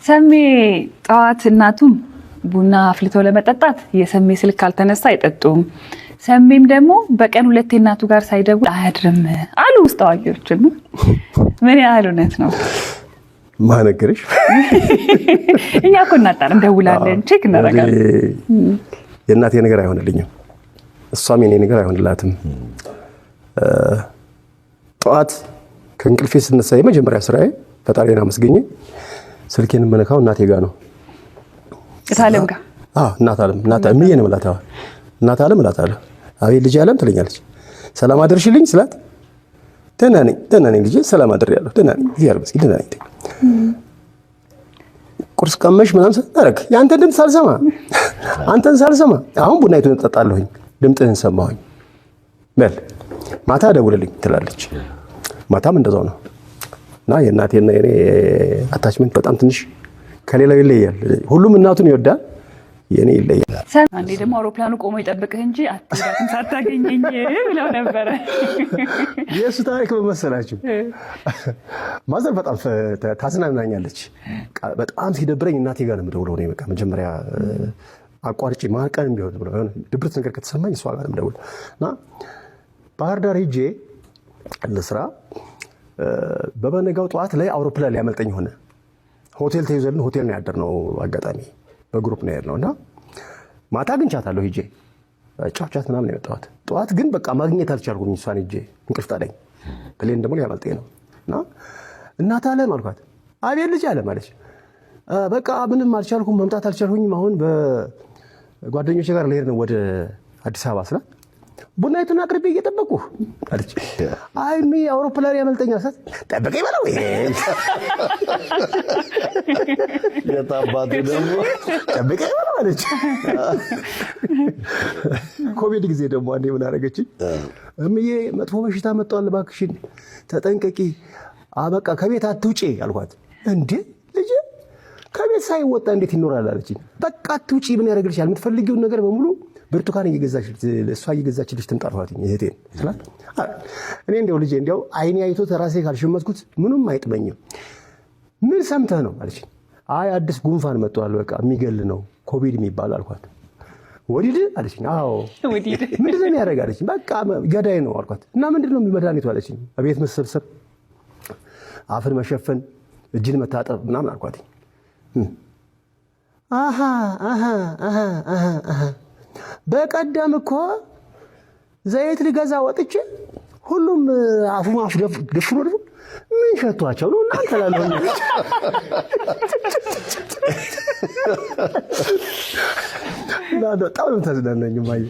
ሰሜ ጠዋት እናቱም ቡና አፍልቶ ለመጠጣት የሰሜ ስልክ ካልተነሳ አይጠጡም። ሰሜም ደግሞ በቀን ሁለቴ እናቱ ጋር ሳይደውል አያድርም አሉ ውስጥ አዋቂዎች። ምን ያህል እውነት ነው? ማን ነገረሽ? እኛ እኮ እናጣን እንደውላለን፣ ቼክ እናደርጋለን። የእናቴ ነገር አይሆንልኝም፣ እሷም የኔ ነገር አይሆንላትም። ጠዋት ከእንቅልፌ ስነሳ የመጀመሪያ ስራዬ ፈጣሪን አመስገኘ ስልኬን መነካው እናቴ ጋር ነው። እታለም ጋር? አዎ እናት አለም፣ እናት እምዬ ነው የምላታ። እናት አለም እላታለሁ። አቤት ልጅ አለም ትለኛለች። ሰላም አድርሽልኝ ስላት ደህና ነኝ ልጄ፣ ሰላም አድሬያለሁ፣ ደህና ነኝ፣ እግዚአብሔር ይመስገን ደህና ነኝ። ቁርስ ቀመሽ ምናምን አደረግ ያንተን ድምፅ ሳልሰማ አንተን ሳልሰማ አሁን ቡናይቱን እጠጣለሁኝ፣ ድምፅህን ሰማሁኝ፣ በል ማታ ደውልልኝ ትላለች። ማታም እንደዛው ነው። እና የእናቴና የኔ አታችመንት በጣም ትንሽ ከሌላው ይለያል። ሁሉም እናቱን ይወዳል፣ የኔ ይለያል። አንዴ ደግሞ አውሮፕላኑ ቆሞ ይጠብቅህ እንጂ አትሄዳትም ሳታገኘኝ ብለው ነበረ። የእሱ ታሪክ በመሰላችሁ ማዘር በጣም ታዝናናኛለች። በጣም ሲደብረኝ እናቴ ጋር ነው የምደውለው። እኔ በቃ መጀመሪያ አቋርጬ ማቀን ቢሆን ብለው ድብርት ነገር ከተሰማኝ እሷ ጋር ነው የምደውለው። እና ባህር ዳር ሄጄ ለስራ በበነጋው ጠዋት ላይ አውሮፕላን ሊያመልጠኝ ሆነ። ሆቴል ተይዘልን ሆቴል ነው ያደርነው። አጋጣሚ በግሩፕ ነው ያደርነው። እና ማታ አግኝቻታለሁ ሄጄ ጫውቻት ምናምን የመጣሁት። ጠዋት ግን በቃ ማግኘት አልቻልኩም። እሷን ሄጄ እንቅልፍ ጣለኝ። ፕሌን ደግሞ ሊያመልጠኝ ነው። እና እናት አለም አልኳት። አቤት ልጅ አለም አለች። በቃ ምንም አልቻልኩም፣ መምጣት አልቻልኩኝም። አሁን በጓደኞቼ ጋር ልሄድ ነው ወደ አዲስ አበባ ስላት ቡናይቱን አቅርቤ እየጠበቁ አለች። አይ አውሮፕላን ያመልጠኛል ሰት ጠብቀኝ በለው የታባቱ ደግሞ ጠብቀኝ በለው አለች። ኮቪድ ጊዜ ደግሞ አንዴ ምን አደረገችኝ? እምዬ መጥፎ በሽታ መጥቷል፣ እባክሽን ተጠንቀቂ፣ በቃ ከቤት አትውጪ አልኳት። እንዴ ልጄ ከቤት ሳይወጣ እንዴት ይኖራል አለችኝ። በቃ አትውጪ፣ ምን ያደርግልሻል? የምትፈልጊውን ነገር በሙሉ ብርቱካን እሷ እየገዛችልሽ ትምጣልኋት እህቴን ስላት፣ እኔ እንዲያው ልጄ እንዲያው አይኔ አይቶ ተራሴ ካልሸመትኩት ምንም አይጥመኝም። ምን ሰምተህ ነው አለች። አይ አዲስ ጉንፋን መጥቷል፣ በቃ የሚገል ነው ኮቪድ የሚባል አልኳት። ወዲድ አለችኝ። አዎ ምንድን ነው የሚያደርግ አለችኝ። በቃ ገዳይ ነው አልኳት። እና ምንድን ነው መድኃኒቱ አለችኝ። ቤት መሰብሰብ፣ አፍን መሸፈን፣ እጅን መታጠብ ምናምን አልኳት። በቀደም እኮ ዘይት ልገዛ ወጥቼ ሁሉም አፉ ደፍኖ ምን ሸቷቸው ነው እናንተ ላለሁ በጣም ተዝናናኝ ማየ